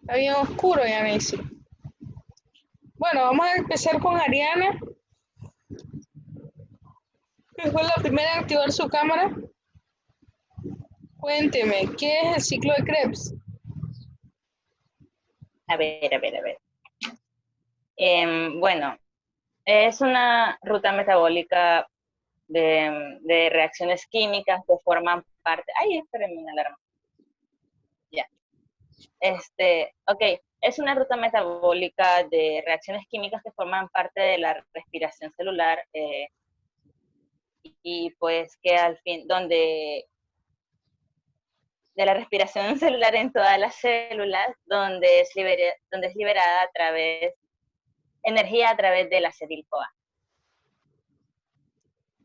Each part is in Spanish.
Está bien oscuro, Yanesi. Bueno, vamos a empezar con Ariana, que fue la primera en activar su cámara. Cuénteme, ¿qué es el ciclo de Krebs? A ver, a ver, a ver. Bueno, es una ruta metabólica de reacciones químicas que forman parte. Ay, espérenme una alarma. Ya. Ok, es una ruta metabólica de reacciones químicas que forman parte de la respiración celular y pues que al fin, de la respiración celular en todas las células, donde es liberada a través, energía a través de la acetil-CoA.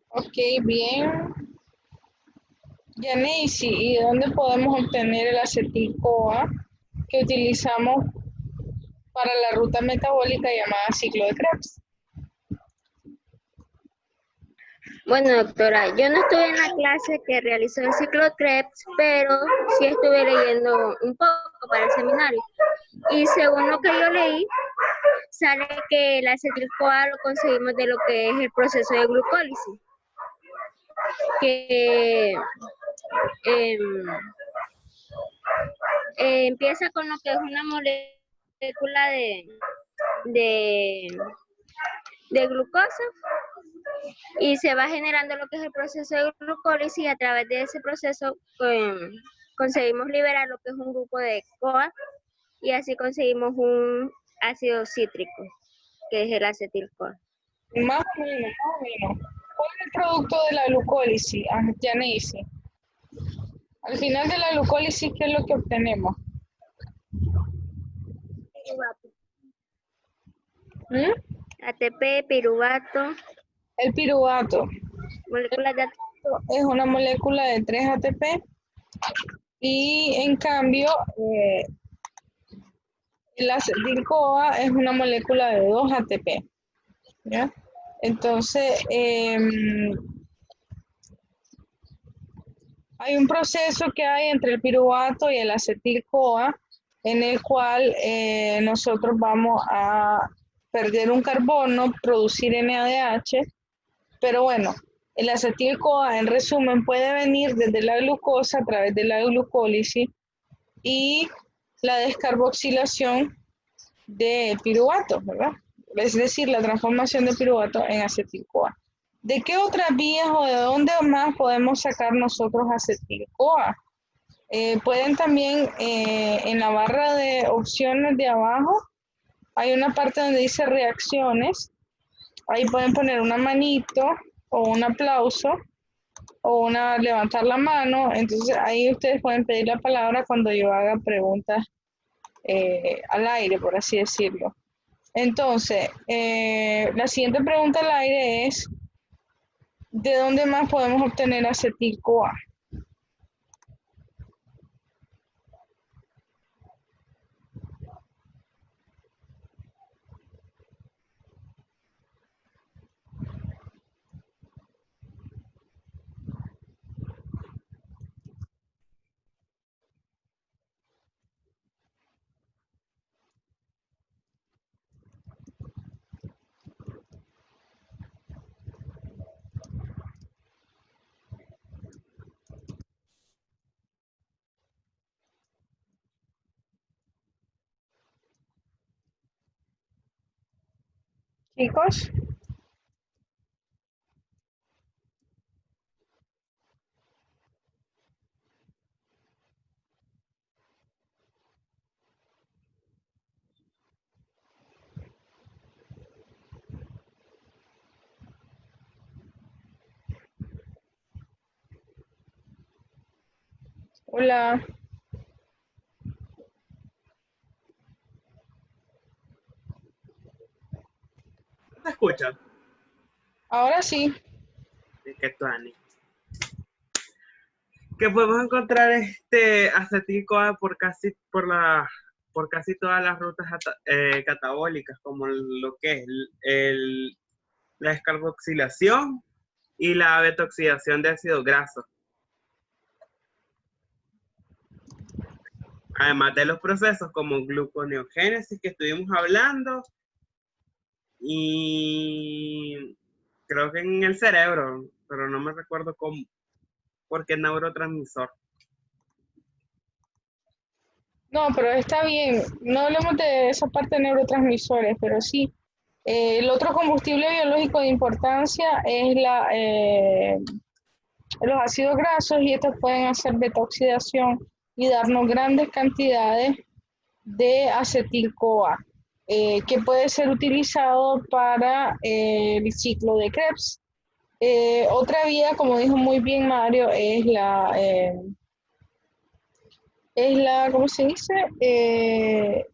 Ok, bien. Yanesi, ¿y de dónde podemos obtener el acetil-CoA que utilizamos para la ruta metabólica llamada ciclo de Krebs? Bueno, doctora, yo no estuve en la clase que realizó el ciclo de Krebs, pero sí estuve leyendo un poco para el seminario. Y según lo que yo leí, sale que el acetil-CoA lo conseguimos de lo que es el proceso de glucólisis, que em, empieza con lo que es una molécula de, de glucosa y se va generando lo que es el proceso de glucólisis y a través de ese proceso conseguimos liberar lo que es un grupo de CoA y así conseguimos un ácido cítrico, que es el acetil-CoA. Más o menos, más o menos. ¿Cuál es el producto de la glucólisis, Yanesi? Al final de la glucólisis, ¿qué es lo que obtenemos? ¿Mm? ATP, piruvato, El piruvato. moléculas de Es una molécula de 3 ATP y en cambio el acetil-CoA es una molécula de 2 ATP. ¿Ya? Entonces, hay un proceso que hay entre el piruvato y el acetil-CoA en el cual nosotros vamos a perder un carbono, producir NADH, pero bueno, el acetil-CoA en resumen puede venir desde la glucosa a través de la glucólisis y la descarboxilación de piruvato, ¿verdad? Es decir, la transformación de piruvato en acetil-CoA. ¿De qué otras vías o de dónde más podemos sacar nosotros acetil-CoA? Pueden también en la barra de opciones de abajo, hay una parte donde dice reacciones, ahí pueden poner una manito o un aplauso o una levantar la mano, entonces ahí ustedes pueden pedir la palabra cuando yo haga preguntas al aire, por así decirlo. Entonces, la siguiente pregunta al aire es, ¿de dónde más podemos obtener acetil-CoA? Chicos, hola, ¿Me escuchan? ahora sí. ¿Qué tuani? Que podemos encontrar acetil-CoA por casi todas las rutas catabólicas, como lo que es la descarboxilación y la betoxidación de ácidos grasos. Además de los procesos como gluconeogénesis que estuvimos hablando, y creo que en el cerebro, pero no me recuerdo cómo, porque es neurotransmisor. No, pero está bien. No hablemos de esa parte de neurotransmisores, pero sí. El otro combustible biológico de importancia es los ácidos grasos y estos pueden hacer beta-oxidación y darnos grandes cantidades de acetil-CoA, que puede ser utilizado para el ciclo de Krebs. Otra vía, como dijo muy bien Mario, ¿cómo se dice? De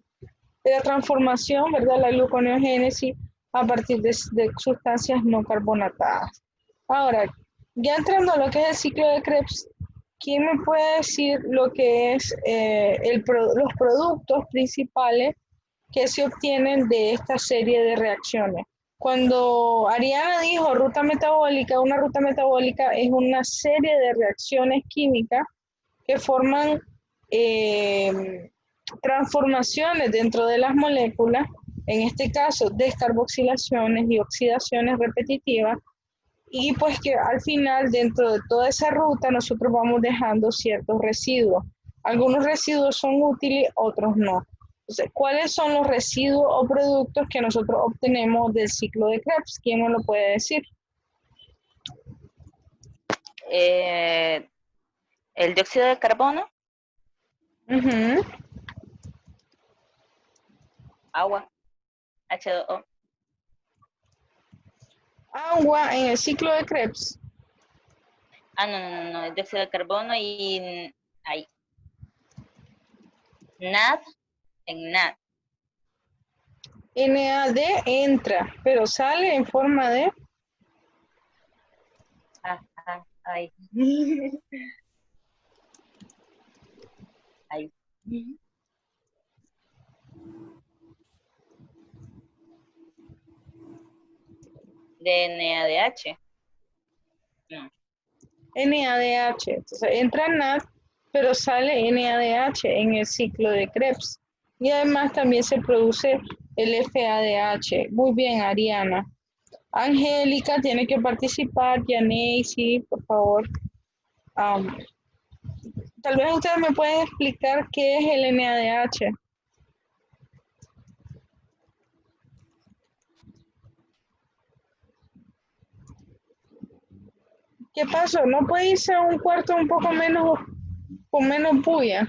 la transformación, ¿verdad? La gluconeogénesis a partir de sustancias no carbonatadas. Ahora, ya entrando a lo que es el ciclo de Krebs, ¿quién me puede decir lo que es los productos principales que se obtienen de esta serie de reacciones? Cuando Ariana dijo ruta metabólica, una ruta metabólica es una serie de reacciones químicas que forman transformaciones dentro de las moléculas, en este caso descarboxilaciones y oxidaciones repetitivas, y pues que al final dentro de toda esa ruta nosotros vamos dejando ciertos residuos. Algunos residuos son útiles, otros no. Entonces, ¿cuáles son los residuos o productos que nosotros obtenemos del ciclo de Krebs? ¿Quién nos lo puede decir? El dióxido de carbono, Uh-huh. agua, H2O. Agua en el ciclo de Krebs. No, el dióxido de carbono y ahí. NAD, en NAD. NAD entra, pero sale en forma de... Ahí. Ahí. De NADH. No. NADH. Entonces entra NAD, pero sale NADH en el ciclo de Krebs. Y además también se produce el FADH. Muy bien, Ariana. Angélica tiene que participar. Yaneisi, por favor. Tal vez ustedes me pueden explicar qué es el NADH. ¿Qué pasó? ¿No puede irse a un cuarto un poco menos, con menos bulla?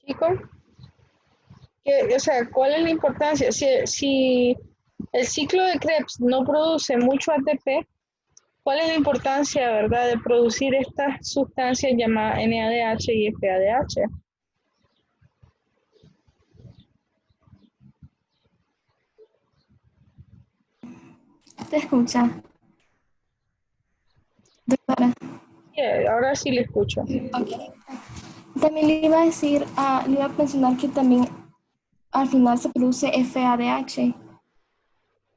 Chicos, o sea, ¿cuál es la importancia? Si el ciclo de Krebs no produce mucho ATP, ¿cuál es la importancia, verdad, de producir estas sustancias llamadas NADH y FADH? Te escucha, doctora. Sí, ahora sí le escucho. Ok. También le iba a decir, le iba a mencionar que también al final se produce FADH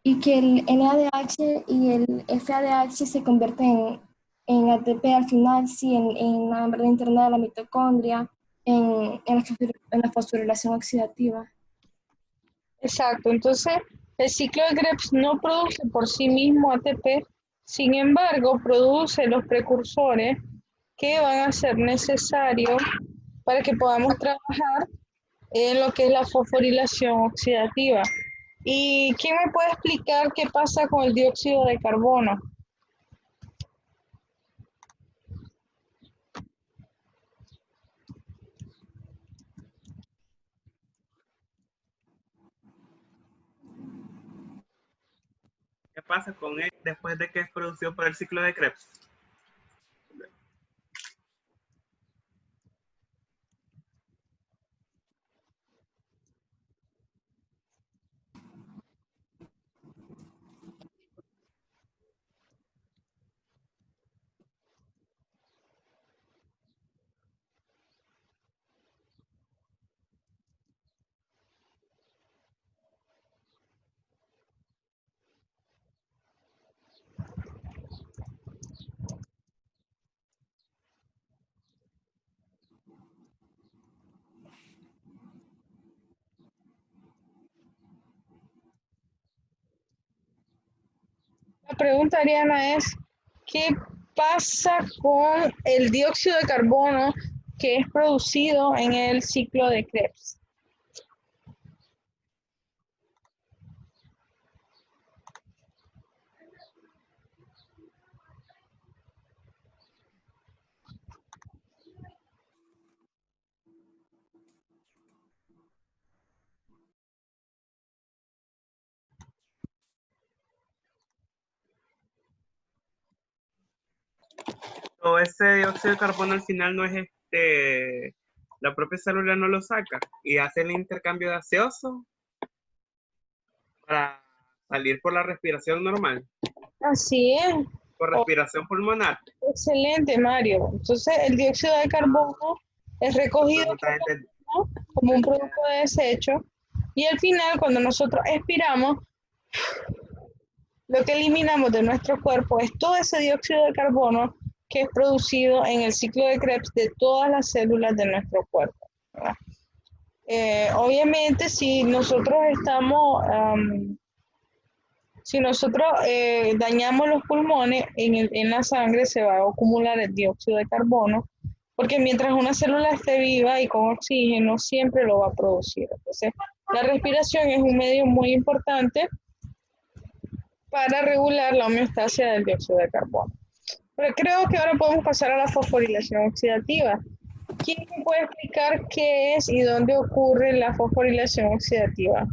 y que el NADH y el FADH se convierten en ATP al final, sí, en la membrana interna de la mitocondria, en la fosforilación oxidativa. Exacto, entonces el ciclo de Krebs no produce por sí mismo ATP, sin embargo, produce los precursores que van a ser necesarios para que podamos trabajar en lo que es la fosforilación oxidativa. ¿Y quién me puede explicar qué pasa con el dióxido de carbono? ¿Qué pasa con él después de que es producido por el ciclo de Krebs? La pregunta, Ariana, es, ¿qué pasa con el dióxido de carbono que es producido en el ciclo de Krebs? Todo ese dióxido de carbono al final no es la propia célula no lo saca y hace el intercambio gaseoso para salir por la respiración normal, Así es. por Oh, respiración pulmonar. excelente, Mario. Entonces, el dióxido de carbono es recogido Entonces, esta gente- como un producto de desecho y al final, cuando nosotros expiramos, lo que eliminamos de nuestro cuerpo es todo ese dióxido de carbono que es producido en el ciclo de Krebs de todas las células de nuestro cuerpo, ¿verdad? Obviamente, si nosotros dañamos los pulmones, en la sangre se va a acumular el dióxido de carbono, porque mientras una célula esté viva y con oxígeno, siempre lo va a producir. Entonces, la respiración es un medio muy importante para regular la homeostasia del dióxido de carbono. Pero creo que ahora podemos pasar a la fosforilación oxidativa. ¿Quién me puede explicar qué es y dónde ocurre la fosforilación oxidativa?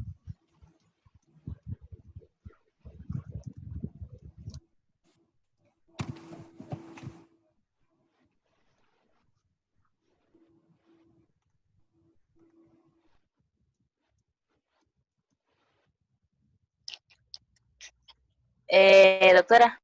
Doctora,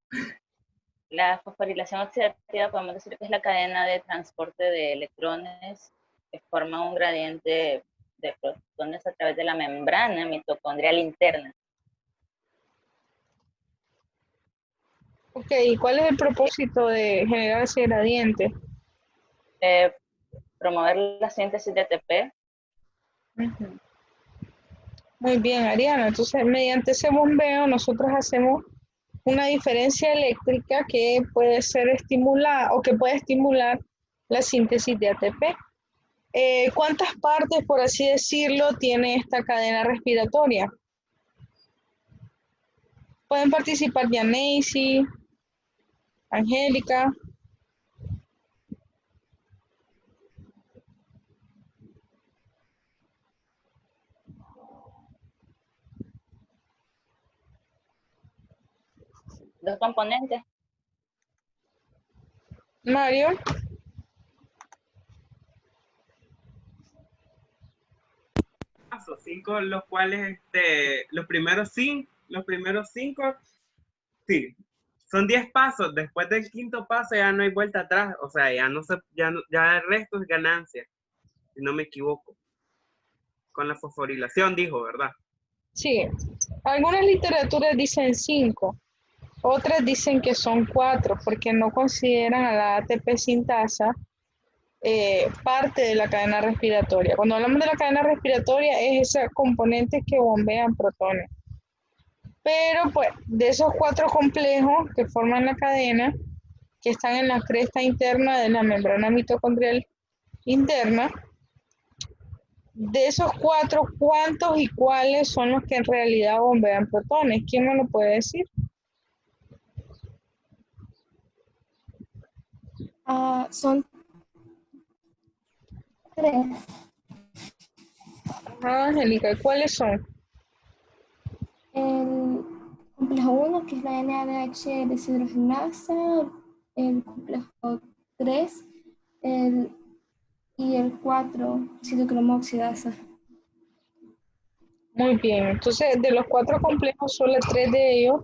la fosforilación oxidativa podemos decir que es la cadena de transporte de electrones que forman un gradiente de protones a través de la membrana mitocondrial interna. Ok, ¿y cuál es el propósito de generar ese gradiente? Promover la síntesis de ATP. Ujú. Muy bien, Ariana. Entonces, mediante ese bombeo, nosotros hacemos una diferencia eléctrica que puede ser estimulada o que puede estimular la síntesis de ATP. ¿Cuántas partes, por así decirlo, tiene esta cadena respiratoria? Pueden participar Janacy, Angélica. Dos componentes. Mario. Pasos, 5, los cuales, los primeros cinco, sí, son 10 pasos. Después del quinto paso ya no hay vuelta atrás, o sea, ya el resto es ganancia, si no me equivoco. Con la fosforilación, dijo, ¿verdad? Sí, algunas literaturas dicen 5, otras dicen que son 4, porque no consideran a la ATP sintasa parte de la cadena respiratoria. Cuando hablamos de la cadena respiratoria es esos componentes que bombean protones. Pero pues de esos 4 complejos que forman la cadena, que están en la cresta interna de la membrana mitocondrial interna, de esos 4, ¿cuántos y cuáles son los que en realidad bombean protones? ¿Quién me lo puede decir? Son 3. Ajá, Angélica, ¿cuáles son? El complejo 1, que es la NADH deshidrogenasa, el complejo 3 y el 4, citocromoxidasa. Muy bien, entonces de los 4 complejos, solo 3 de ellos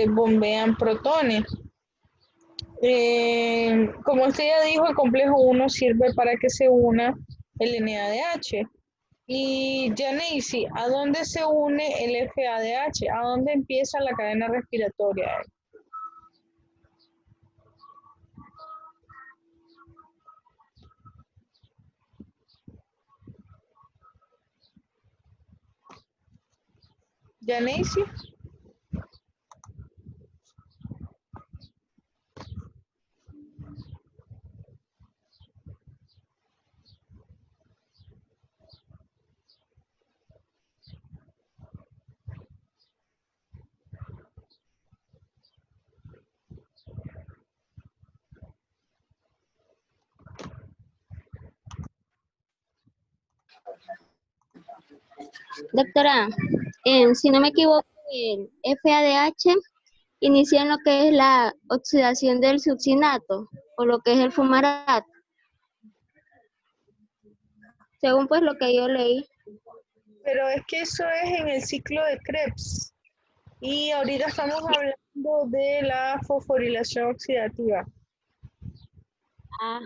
bombean protones. Como usted ya dijo, el complejo 1 sirve para que se una el NADH. Y Janacy, ¿a dónde se une el FADH? ¿A dónde empieza la cadena respiratoria? Janacy. Doctora, si no me equivoco, el FADH inicia en lo que es la oxidación del succinato o lo que es el fumarato, según pues lo que yo leí. Pero es que eso es en el ciclo de Krebs. Y ahorita estamos hablando de la fosforilación oxidativa. Ah,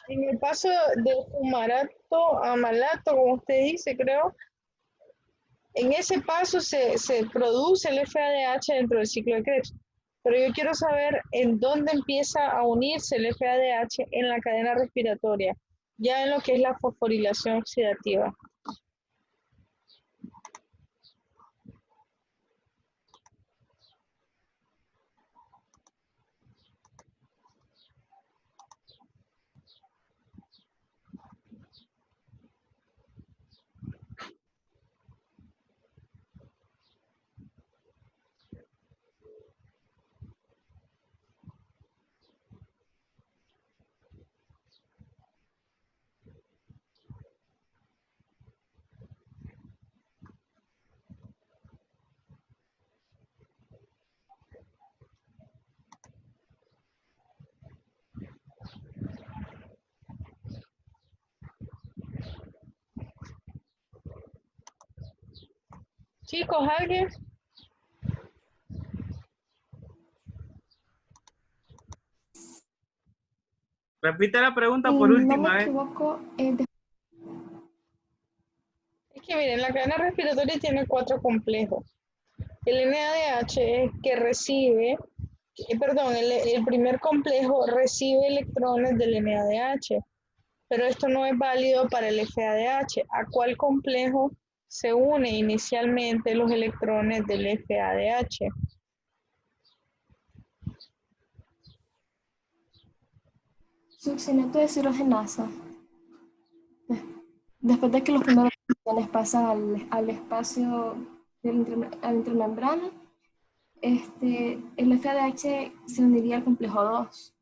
En el paso de fumarato a malato, como usted dice, creo, en ese paso se produce el FADH dentro del ciclo de Krebs. Pero yo quiero saber en dónde empieza a unirse el FADH en la cadena respiratoria, ya en lo que es la fosforilación oxidativa. Chicos, ¿alguien? Repite la pregunta Si por no última me vez. equivoco, Es que miren, la cadena respiratoria tiene 4 complejos. El NADH es que recibe, perdón, el primer complejo recibe electrones del NADH, pero esto no es válido para el FADH. ¿A cuál complejo se une inicialmente los electrones del FADH? succinato de deshidrogenasa. Después de que los primeros electrones pasan al espacio a la intermembrana, el FADH se uniría al complejo 2.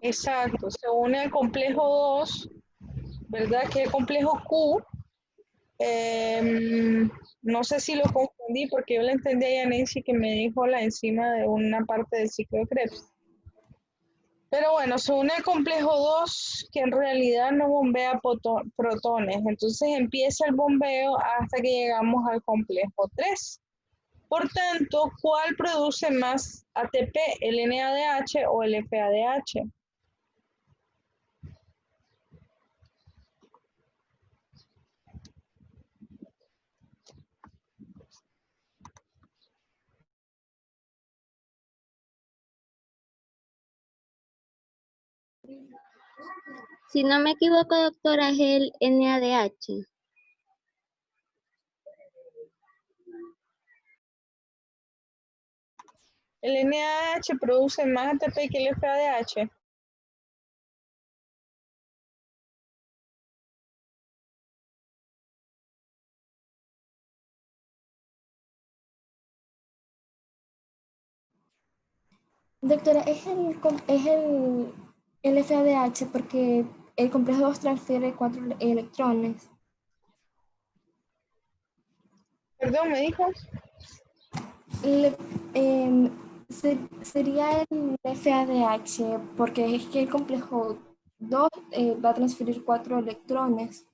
Exacto, se une al complejo 2, ¿verdad? Que es el complejo Q. No sé si lo confundí porque yo le entendí a Yanesi que me dijo la enzima de una parte del ciclo de Krebs. Pero bueno, se une al complejo 2 que en realidad no bombea protones. Entonces empieza el bombeo hasta que llegamos al complejo 3. Por tanto, ¿cuál produce más ATP, el NADH o el FADH? si no me equivoco, doctora, es el NADH. El NADH produce más ATP que el FADH. Doctora, el FADH porque el complejo 2 transfiere 4 electrones. Perdón, me dijo. Le- em, sería el FADH porque es que el complejo 2 va a transferir 4 electrones.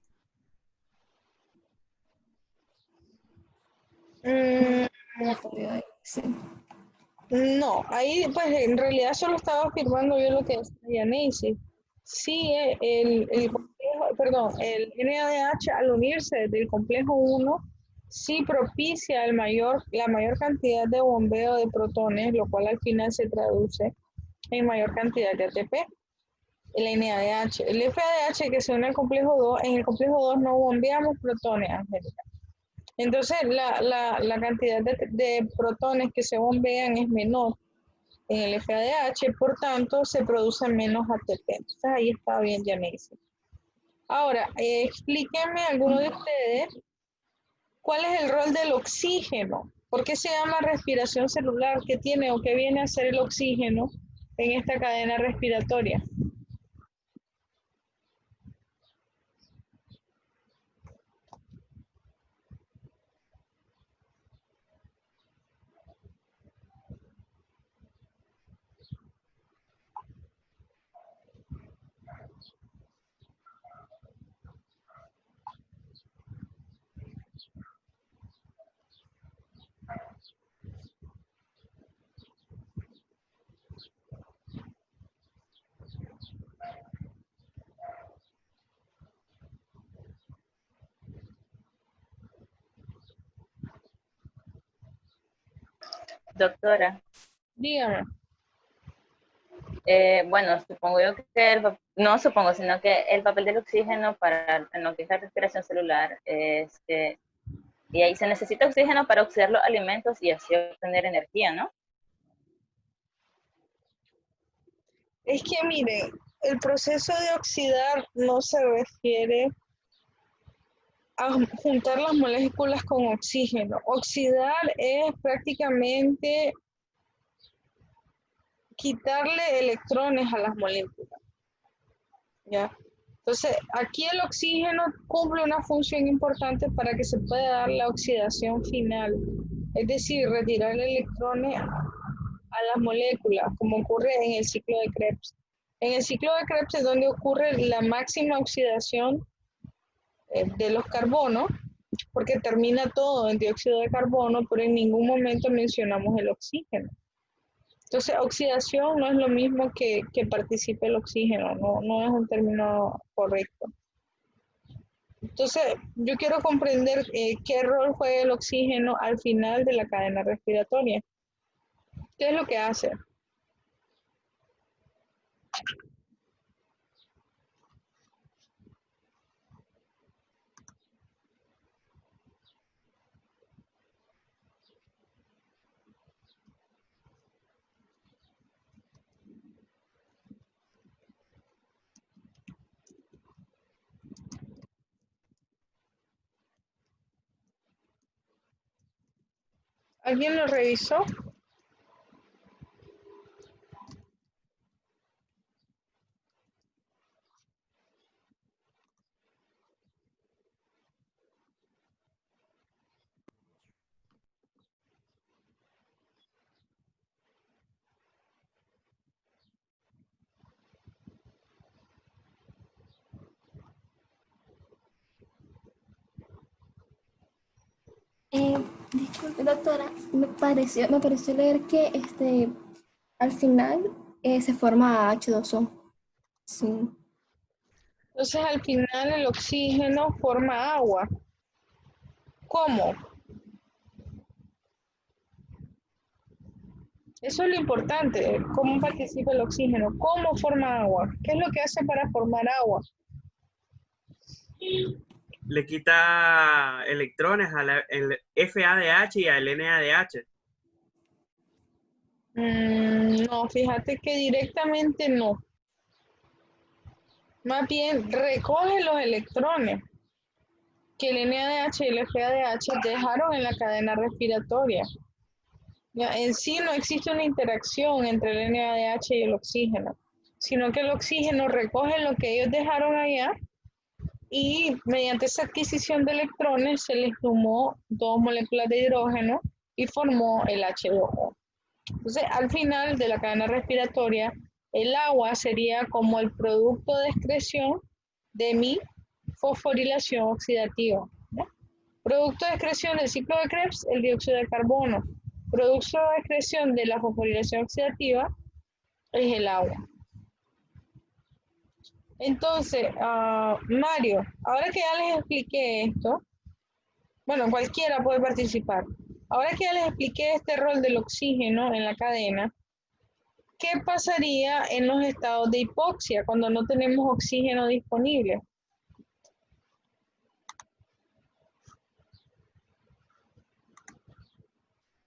Sí. No, ahí pues en realidad solo estaba afirmando yo lo que decía Nancy. Sí, el NADH al unirse desde el complejo 1 sí propicia la mayor cantidad de bombeo de protones, lo cual al final se traduce en mayor cantidad de ATP. El NADH, el FADH que se une al complejo 2, en el complejo 2 no bombeamos protones, Angélica. Entonces la cantidad de protones que se bombean es menor en el FADH, por tanto se produce menos ATP. Entonces ahí está bien, Janice. Ahora, explíquenme alguno de ustedes cuál es el rol del oxígeno. ¿Por qué se llama respiración celular? ¿Qué tiene o qué viene a ser el oxígeno en esta cadena respiratoria? Doctora, Dígame. bueno, supongo yo que no supongo, sino que el papel del oxígeno para en lo que es la respiración celular es que, y ahí se necesita oxígeno para oxidar los alimentos y así obtener energía, ¿no? Es que mire, el proceso de oxidar no se refiere a juntar las moléculas con oxígeno. Oxidar es prácticamente quitarle electrones a las moléculas, ¿ya? Entonces, aquí el oxígeno cumple una función importante para que se pueda dar la oxidación final, es decir, retirar electrones a las moléculas, como ocurre en el ciclo de Krebs. En el ciclo de Krebs es donde ocurre la máxima oxidación de los carbonos, porque termina todo en dióxido de carbono, pero en ningún momento mencionamos el oxígeno. Entonces, oxidación no es lo mismo que participe el oxígeno, no es un término correcto. Entonces, yo quiero comprender qué rol juega el oxígeno al final de la cadena respiratoria. ¿Qué es lo que hace? ¿Alguien lo revisó? Disculpe, doctora, me pareció leer que al final se forma H2O. Sí. Entonces, al final el oxígeno forma agua. ¿Cómo? Eso es lo importante, cómo participa el oxígeno, cómo forma agua, qué es lo que hace para formar agua. Le quita electrones al FADH y al NADH. No, fíjate que directamente no. Más bien recoge los electrones que el NADH y el FADH dejaron en la cadena respiratoria. Ya, en sí no existe una interacción entre el NADH y el oxígeno, sino que el oxígeno recoge lo que ellos dejaron allá y mediante esa adquisición de electrones se les sumó dos moléculas de hidrógeno y formó el H2O. Entonces, al final de la cadena respiratoria, el agua sería como el producto de excreción de mi fosforilación oxidativa, ¿no? Producto de excreción del ciclo de Krebs, el dióxido de carbono. Producto de excreción de la fosforilación oxidativa es el agua. Entonces, Mario, ahora que ya les expliqué esto, bueno, cualquiera puede participar. Ahora que ya les expliqué este rol del oxígeno en la cadena, ¿qué pasaría en los estados de hipoxia cuando no tenemos oxígeno disponible?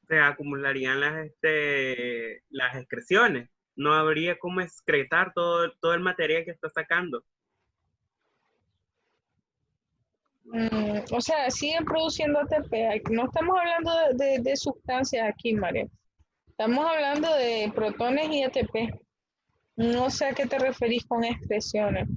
Se acumularían las excreciones. No habría cómo excretar todo el material que está sacando. O sea, siguen produciendo ATP. No estamos hablando de sustancias aquí, María. Estamos hablando de protones y ATP. No sé a qué te referís con excreciones.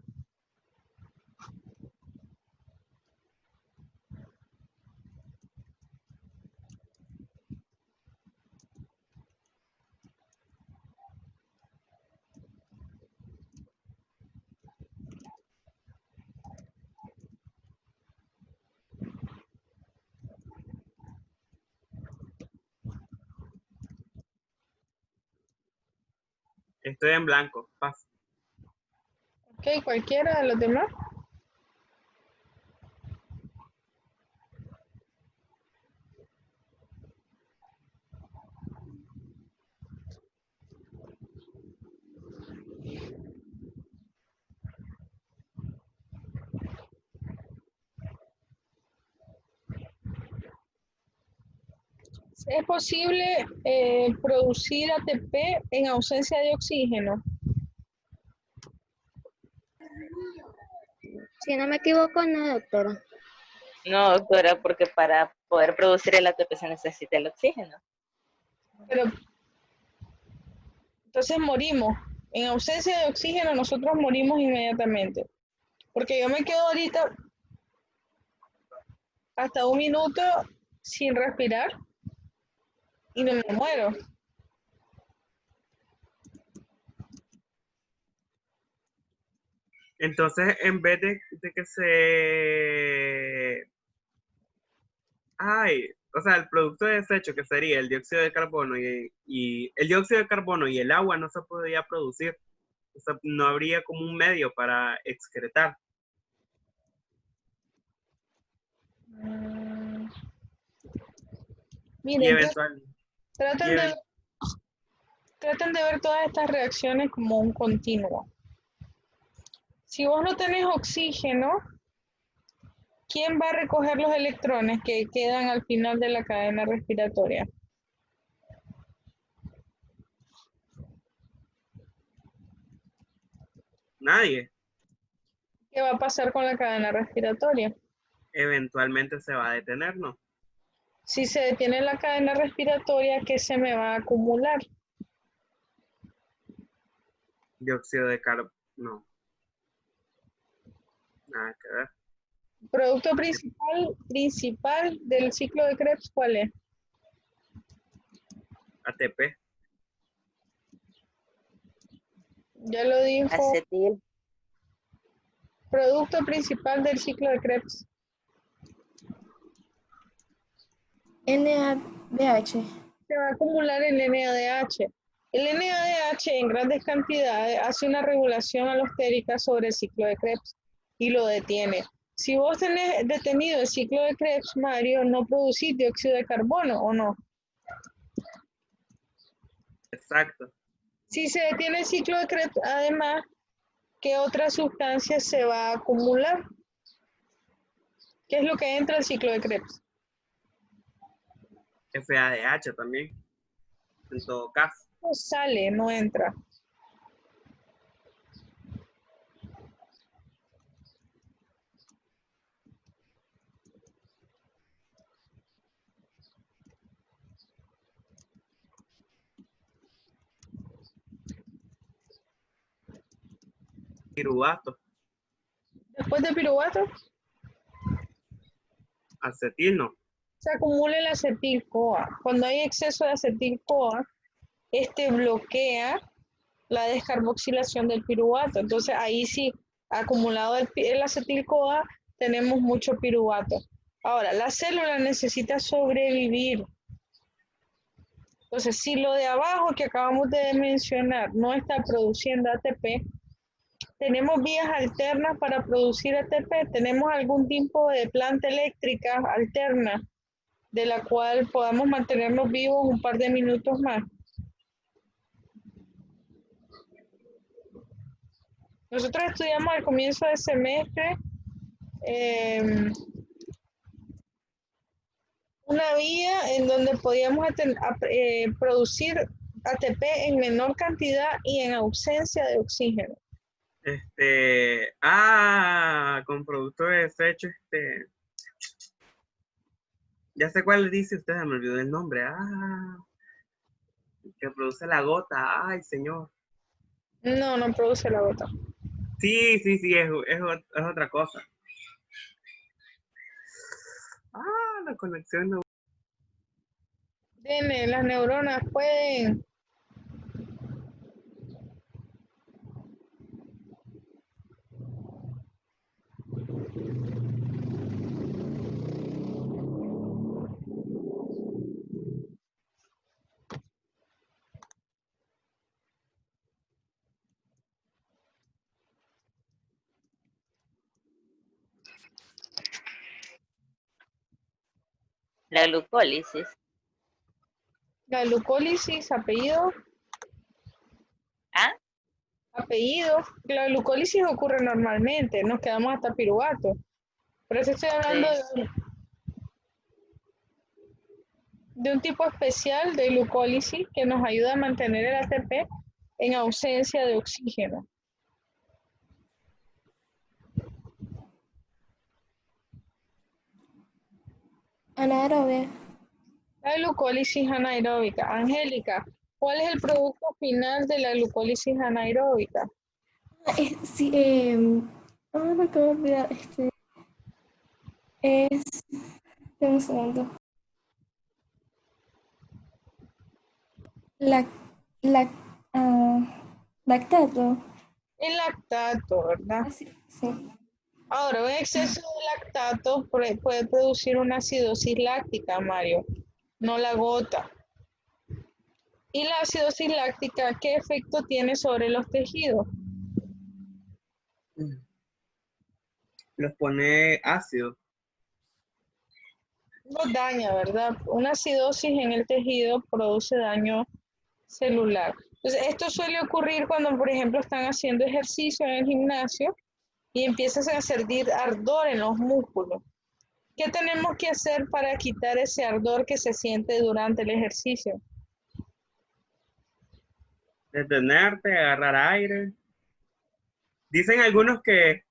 Estoy en blanco. Paso. Ok, cualquiera de los demás. ¿Es posible producir ATP en ausencia de oxígeno? Si no me equivoco, no, doctora. No, doctora, porque para poder producir el ATP se necesita el oxígeno. Pero entonces morimos. En ausencia de oxígeno nosotros morimos inmediatamente. Porque yo me quedo ahorita hasta 1 minuto sin respirar y no me muero. Entonces, en vez de que se... Ay, o sea, el producto de desecho que sería el dióxido de carbono y el dióxido de carbono y el agua no se podría producir. O sea, no habría como un medio para excretar. Mm, Y Miren, eventual, y traten de, even- traten de ver todas estas reacciones como un continuo. Si vos no tenés oxígeno, ¿quién va a recoger los electrones que quedan al final de la cadena respiratoria? nadie ¿Qué va a pasar con la cadena respiratoria? eventualmente se va a detener, ¿no? Si se detiene la cadena respiratoria, ¿qué se me va a acumular? Dióxido de carbono, no, nada que ver. Producto principal del ciclo de Krebs, ¿cuál es? ATP, Ya lo dijo. Acetil. Producto principal del ciclo de Krebs. NADH. Se va a acumular el NADH. El NADH en grandes cantidades hace una regulación alostérica sobre el ciclo de Krebs y lo detiene. Si vos tenés detenido el ciclo de Krebs, Mario, no producís dióxido de carbono, ¿o no? exacto. Si se detiene el ciclo de Krebs, además, ¿qué otra sustancia se va a acumular? ¿Qué es lo que entra al ciclo de Krebs? FADH también, en todo caso. No sale, no entra. Piruvato, Después de piruvato, acetilo, se acumula el acetil-CoA. Cuando hay exceso de acetil-CoA, este bloquea la descarboxilación del piruvato. Entonces ahí sí, acumulado el acetil-CoA, tenemos mucho piruvato. Ahora, la célula necesita sobrevivir. Entonces, si lo de abajo que acabamos de mencionar no está produciendo ATP, tenemos vías alternas para producir ATP. Tenemos algún tipo de planta eléctrica alterna de la cual podamos mantenernos vivos un par de minutos más. Nosotros estudiamos al comienzo del semestre una vía en donde podíamos producir ATP en menor cantidad y en ausencia de oxígeno. Con producto de desecho, ya sé cuál dice usted, me olvidó el nombre. Que produce la gota, ay, señor. No, no produce la gota. Sí, es otra cosa. La conexión no. Deme, las neuronas pueden. La glucólisis. La glucólisis, apellido. ¿Ah? Apellido. La glucólisis ocurre normalmente, nos quedamos hasta piruvato. Por eso estoy hablando Sí. de un tipo especial de glucólisis que nos ayuda a mantener el ATP en ausencia de oxígeno. Anaerobia. La glucólisis anaeróbica. Angélica, ¿cuál es el producto final de la glucólisis anaeróbica? Sí, me acabo de olvidar. Es. Dame un segundo. Lac, lac, lactato. El lactato, ¿verdad? Sí, sí. Ahora, un exceso de lactato puede producir una acidosis láctica, Mario, no la gota. ¿Y la acidosis láctica qué efecto tiene sobre los tejidos? Los pone ácidos. Los daña, ¿verdad? Una acidosis en el tejido produce daño celular. Entonces, esto suele ocurrir cuando, por ejemplo, están haciendo ejercicio en el gimnasio y empiezas a sentir ardor en los músculos. ¿Qué tenemos que hacer para quitar ese ardor que se siente durante el ejercicio? Detenerte, agarrar aire. Dicen algunos que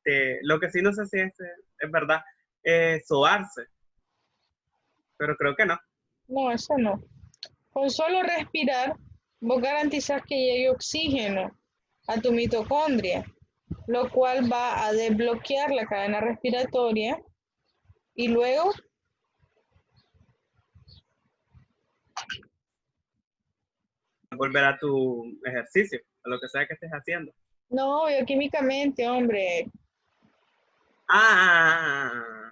lo que sí no sé si es verdad, sobarse. Pero creo que no. No, eso no. Con solo respirar, vos garantizas que llegue oxígeno a tu mitocondria, lo cual va a desbloquear la cadena respiratoria y luego Volver a tu ejercicio, a lo que sea que estés haciendo. no, bioquímicamente, hombre. Ah,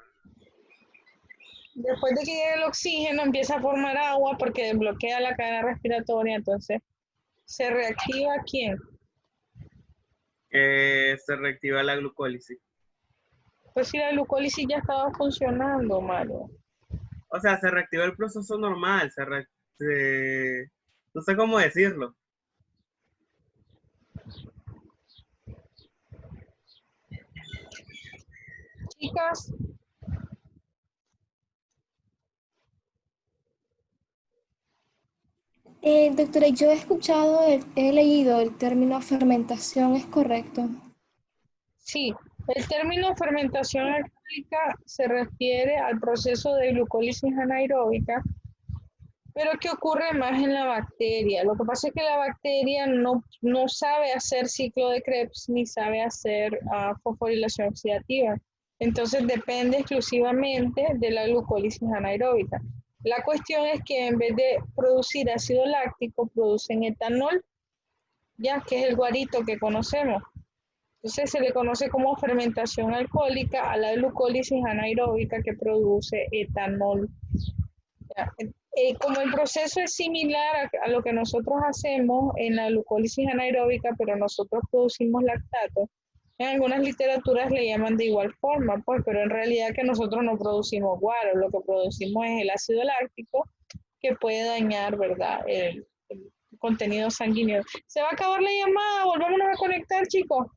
Después de que llegue el oxígeno, empieza a formar agua porque desbloquea la cadena respiratoria, entonces se reactiva ¿quién? se reactiva la glucólisis. Pues si la glucólisis ya estaba funcionando, Mario. O sea, se reactiva el proceso normal, no sé cómo decirlo. Chicas, Doctora, yo he escuchado, he leído el término fermentación, ¿es correcto? sí, el término fermentación alcohólica se refiere al proceso de glucólisis anaeróbica, pero que ocurre más en la bacteria. Lo que pasa es que la bacteria no sabe hacer ciclo de Krebs ni sabe hacer fosforilación oxidativa. Entonces depende exclusivamente de la glucólisis anaeróbica. La cuestión es que en vez de producir ácido láctico, producen etanol, ya que es el guarito que conocemos. Entonces se le conoce como fermentación alcohólica a la glucólisis anaeróbica que produce etanol. Ya. Como el proceso es similar a lo que nosotros hacemos en la glucólisis anaeróbica, pero nosotros producimos lactato, en algunas literaturas le llaman de igual forma, pues, pero en realidad que nosotros no producimos guaro, lo que producimos es el ácido láctico que puede dañar, ¿verdad?, el contenido sanguíneo. Se va a acabar la llamada, volvámonos a conectar, chicos.